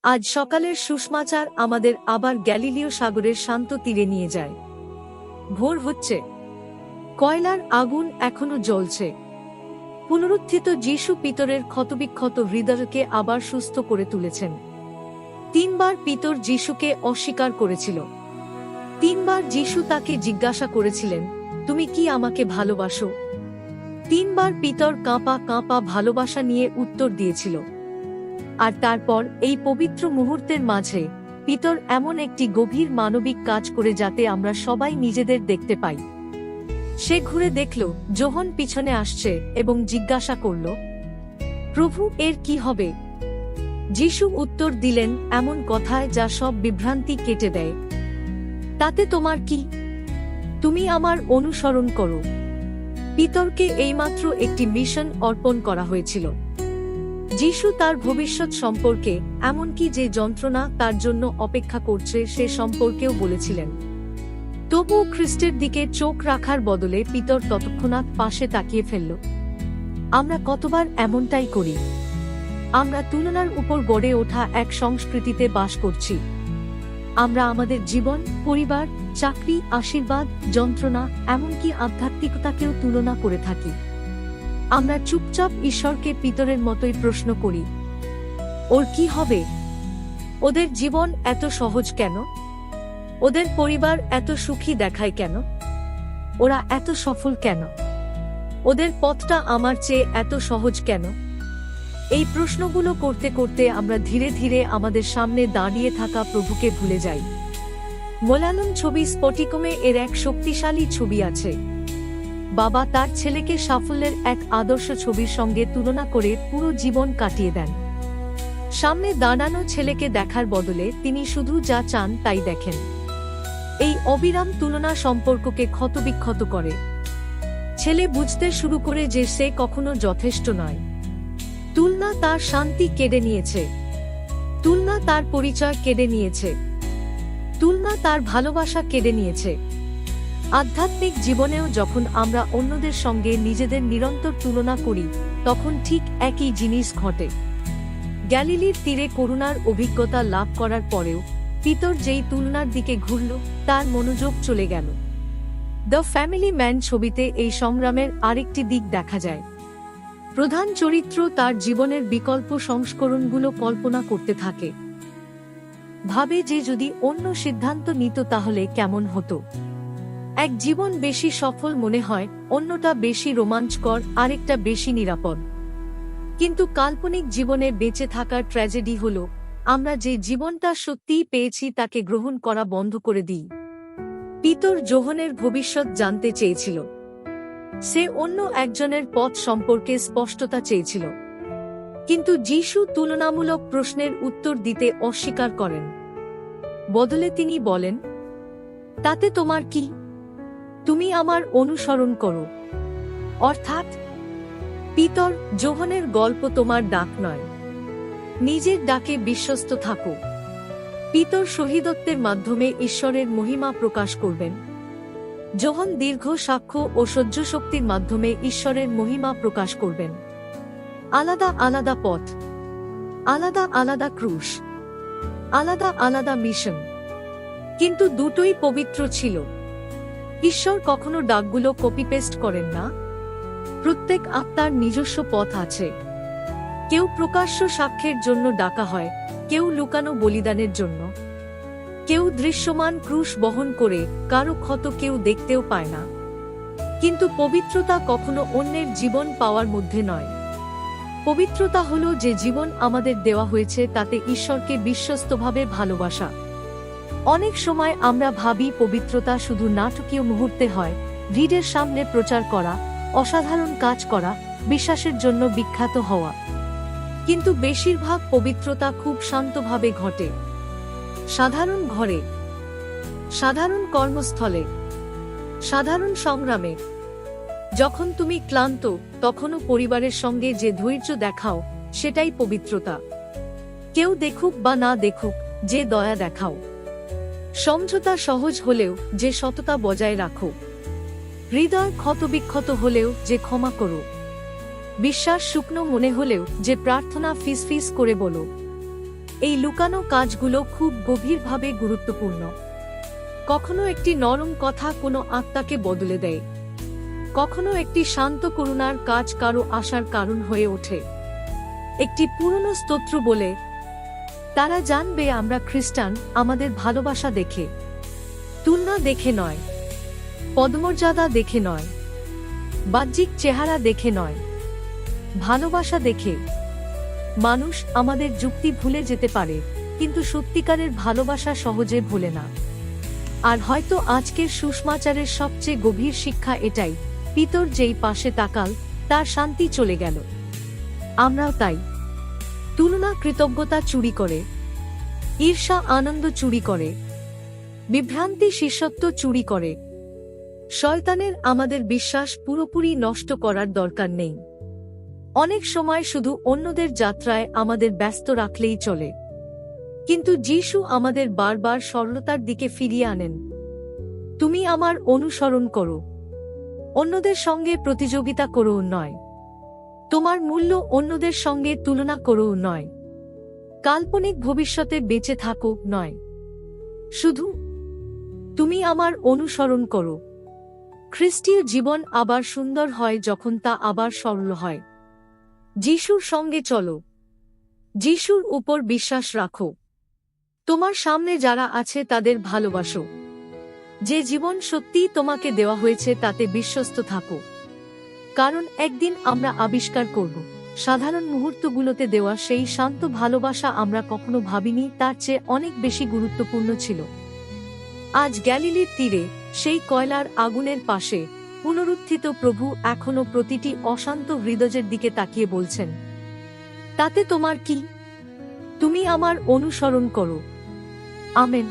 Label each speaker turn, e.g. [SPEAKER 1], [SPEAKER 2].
[SPEAKER 1] আজ সকালের সুষমাচার আমাদের আবার গ্যালিলীয় সাগরের শান্ত তীরে নিয়ে যায়। ভোর হচ্ছে, কয়লার আগুন এখনো জ্বলছে। পুনরুত্থিত যীশু পিতরের ক্ষতবিক্ষত হৃদয়কে আবার সুস্থ করে তুলেছেন। 3 বার পিতর যীশুকে অস্বীকার করেছিল। 3 বার যীশু তাকে জিজ্ঞাসা করেছিলেন, তুমি কি আমাকে ভালোবাসো? 3 বার পিতর কাঁপা কাঁপা ভালোবাসা নিয়ে উত্তর দিয়েছিল। আর তারপর এই পবিত্র মুহূর্তের মাঝে পিতর এমন একটি গভীর মানবিক কাজ করে যাতে আমরা সবাই নিজেদের দেখতে পাই। সে ঘুরে দেখল যোহন পিছনে আসছে এবং জিজ্ঞাসা করল, প্রভু, এর কি হবে? যীশু উত্তর দিলেন এমন কথায় যা সব বিভ্রান্তি কেটে দেয়, তাতে তোমার কি? তুমি আমার অনুসরণ করো। পিতরকে এইমাত্র একটি মিশন অর্পণ করা হয়েছিল। যীশু তার ভবিষ্যৎ সম্পর্কে, এমনকি যে যন্ত্রণা তার জন্য অপেক্ষা করছে সে সম্পর্কেও বলেছিলেন। তবুও খ্রিস্টের দিকে চোখ রাখার বদলে পিতর তৎক্ষণাৎ পাশে তাকিয়ে ফেলল। আমরা কতবার এমনটাই করি? আমরা তুলনার উপর গড়ে ওঠা এক সংস্কৃতিতে বাস করছি। আমরা আমাদের জীবন, পরিবার, চাকরি, আশীর্বাদ, যন্ত্রণা, এমনকি আধ্যাত্মিকতাকেও তুলনা করে থাকি। আমরা চুপচাপ ঈশ্বরকে পিতরের মতোই প্রশ্ন করি, ওর কি হবে? ওদের জীবন এত সহজ কেন? ওদের পরিবার এত সুখী দেখায় কেন? ওরা এত সফল কেন? ওদের পথটা আমার চেয়ে এত সহজ কেন? এই প্রশ্নগুলো করতে করতে আমরা ধীরে ধীরে আমাদের সামনে দাঁড়িয়ে থাকা প্রভুকে ভুলে যাই। মোলানম ছবি স্ফটিকমে এর এক শক্তিশালী ছবি আছে। বাবা তার ছেলেকে সাফল্যের এক আদর্শ ছবির সঙ্গে তুলনা করে পুরো জীবন কাটিয়ে দেন। সামনে দাঁড়ানো ছেলেকে দেখার বদলে তিনি শুধু যা চান তাই দেখেন। এই অবিরাম তুলনা সম্পর্ককে ক্ষতবিক্ষত করে। ছেলে বুঝতে শুরু করে যে সে কখনো যথেষ্ট নয়। তুলনা তার শান্তি কেড়ে নিয়েছে। তুলনা তার পরিচয় কেড়ে নিয়েছে। তুলনা তার ভালোবাসা কেড়ে নিয়েছে। আধ্যাত্মিক জীবনেও যখন আমরা অন্যদের সঙ্গে নিজেদের নিরন্তর তুলনা করি, তখন ঠিক একই জিনিস ঘটে। গ্যালিলির তীরে করুণার অভিজ্ঞতা লাভ করার পরেও পিতর যেই তুলনার দিকে ঘুরল, তার মনোযোগ চলে গেল। দ্য ফ্যামিলি ম্যান ছবিতে এই সংগ্রামের আরেকটি দিক দেখা যায়। প্রধান চরিত্র তার জীবনের বিকল্প সংস্করণগুলো কল্পনা করতে থাকে। ভাবে যে যদি অন্য সিদ্ধান্ত নিত তাহলে কেমন হতো। এক জীবন বেশি সফল মনে হয়, অন্যটা বেশি রোমাঞ্চকর, আরেকটা বেশি নিরাপদ। কিন্তু কাল্পনিক জীবনে বেঁচে থাকার ট্র্যাজেডি হল, আমরা যে জীবনটা সত্যিই পেয়েছি তাকে গ্রহণ করা বন্ধ করে দিই। পিতর যোহনের ভবিষ্যৎ জানতে চেয়েছিল। সে অন্য একজনের পথ সম্পর্কে স্পষ্টতা চেয়েছিল। কিন্তু যীশু তুলনামূলক প্রশ্নের উত্তর দিতে অস্বীকার করেন। বদলে তিনি বলেন, তাতে তোমার কি? তুমি আমার অনুসরণ করো। অর্থাৎ, পিতর, যোহনের গল্প তোমার ডাক নয়। নিজের ডাকে বিশ্বস্ত থাকো। পিতর শহীদত্বের মাধ্যমে ঈশ্বরের মহিমা প্রকাশ করবেন। যোহন দীর্ঘ সাক্ষ্য ও সহ্য শক্তির মাধ্যমে ঈশ্বরের মহিমা প্রকাশ করবেন। আলাদা আলাদা পথ, আলাদা আলাদা ক্রুশ, আলাদা আলাদা মিশন, কিন্তু দুটোই পবিত্র ছিল। ঈশ্বর কখনো ডাকগুলো কপি পেস্ট করেন না। প্রত্যেক আত্মার নিজস্ব পথ আছে। কেউ প্রকাশ্য সাক্ষ্যের জন্য ডাকা হয়, কেউ লুকানো বলিদানের জন্য, কেউ দৃশ্যমান ক্রুশ বহন করে, কারো ক্ষত কেউ দেখতেও পায় না। কিন্তু পবিত্রতা কখনো অন্যের জীবন পাওয়ার মধ্যে নয়। পবিত্রতা হলো যে জীবন আমাদের দেওয়া হয়েছে তাতে ঈশ্বরকে বিশ্বস্তভাবে ভালোবাসা। অনেক সময় আমরা ভাবি পবিত্রতা শুধু নাটকীয় মুহূর্তে হয়, ভিড়ের সামনে প্রচার করা, অসাধারণ কাজ করা, বিশ্বাসের জন্য বিখ্যাত হওয়া। কিন্তু বেশিরভাগ পবিত্রতা খুব শান্তভাবে ঘটে। সাধারণ ঘরে, সাধারণ কর্মস্থলে, সাধারণ সংগ্রামে। যখন তুমি ক্লান্ত, তখনও পরিবারের সঙ্গে যে ধৈর্য দেখাও, সেটাই পবিত্রতা। কেউ দেখুক বা না দেখুক, যে দয়া দেখাও। সমঝোতা সহজ হলেও যে সততা বজায় রাখো। হৃদয় ক্ষতবিক্ষত হলেও যে ক্ষমা করো। বিশ্বাস শুকনো মনে হলেও যে প্রার্থনা ফিসফিস করে বলো। এই লুকানো কাজগুলো খুব গভীরভাবে গুরুত্বপূর্ণ। কখনো একটি নরম কথা কোনো আত্মাকে বদলে দেয়, কখনো একটি শান্ত করুণার কাজ কারো আশার কারণ হয়ে ওঠে। একটি পুরনো স্তোত্র বলে, তারা জানবে আমরা খ্রিস্টান আমাদের ভালোবাসা দেখে, তুলনা দেখে নয়, পদমর্যাদা দেখে নয়, বাহ্যিক চেহারা দেখে নয়, ভালোবাসা দেখে। মানুষ আমাদের যুক্তি ভুলে যেতে পারে, কিন্তু সত্যিকারের ভালোবাসা সহজে ভুলে না। আর হয়তো আজকের সুষমাচারের সবচেয়ে গভীর শিক্ষা এটাই, পিতর যেই পাশে তাকাল তার শান্তি চলে গেল। আমরাও তাই। তুলনা কৃতজ্ঞতা চুরি করে, ঈর্ষা আনন্দ চুরি করে, বিভ্রান্তি শিষ্যত্ব চুরি করে। শয়তানের আমাদের বিশ্বাস পুরোপুরি নষ্ট করার দরকার নেই। অনেক সময় শুধু অন্যদের যাত্রায় আমাদের ব্যস্ত রাখলেই চলে, কিন্তু যিশু আমাদের বারবার সরলতার দিকে ফিরিয়ে আনেন। তুমি আমার অনুসরণ করো, অন্যদের সঙ্গে প্রতিযোগিতা করো নয়, তোমার মূল্য অন্যদের সঙ্গে তুলনা করো নয়, কাল্পনিক ভবিষ্যতে বেঁচে থাকো নয়, শুধু তুমি আমার অনুসরণ করো। খ্রিস্টীয় জীবন আবার সুন্দর হয় যখন তা আবার সরল হয়। যিশুর সঙ্গে চলো, যিশুর উপর বিশ্বাস রাখো, তোমার সামনে যারা আছে তাদের ভালোবাসো। যে জীবন সত্যিই তোমাকে দেওয়া হয়েছে তাতে বিশ্বস্ত থাকো, কারণ একদিন আমরা আবিষ্কার করব সাধারণ মুহূর্তগুলোতে দেওয়া সেই শান্ত ভালোবাসা আমরা কখনো ভাবিনি তার চেয়ে অনেক বেশি গুরুত্বপূর্ণ ছিল। আজ গ্যালিলির তীরে সেই কয়লার আগুনের পাশে পুনরুত্থিত প্রভু এখনো প্রতিটি অশান্ত হৃদয়ের দিকে তাকিয়ে বলছেন, তাতে তোমার কি? তুমি আমার অনুসরণ করো। আমেন।